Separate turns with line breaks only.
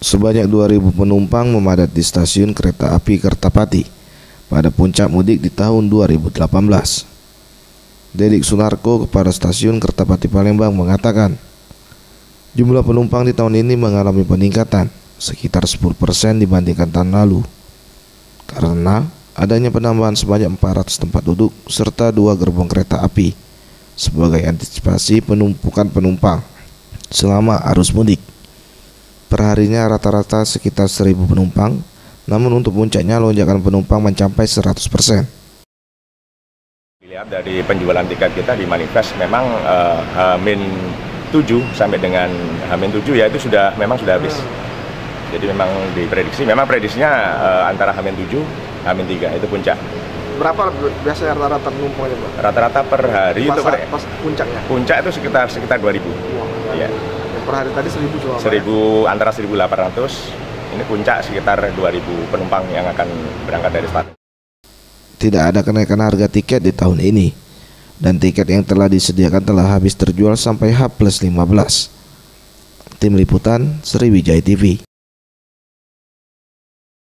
Sebanyak 2.000 penumpang memadati di stasiun kereta api Kertapati pada puncak mudik di tahun 2018. Dedik Sunarko, Kepala Stasiun Kertapati Palembang, mengatakan jumlah penumpang di tahun ini mengalami peningkatan sekitar 10% dibandingkan tahun lalu karena adanya penambahan sebanyak 400 tempat duduk serta 2 gerbong kereta api sebagai antisipasi penumpukan penumpang selama arus mudik. Perharinya rata-rata sekitar 1.000 penumpang, namun untuk puncaknya lonjakan penumpang mencapai 100%.
Dilihat dari penjualan tiket kita di manifest memang H-7 sampai dengan H-7 ya itu memang sudah habis. Jadi memang prediksinya antara H-7, H-3 itu puncak.
Berapa biasanya rata-rata penumpangnya, Pak?
Rata-rata per hari
pas puncaknya?
Puncak itu sekitar 2.000. Iya.
Per hari tadi 1.000 cuma.
1.000 antara 1.800. Ini puncak sekitar 2.000 penumpang yang akan berangkat dari Selatan.
Tidak ada kenaikan harga tiket di tahun ini, dan tiket yang telah disediakan telah habis terjual sampai H+15. Tim Liputan, Sriwijaya TV.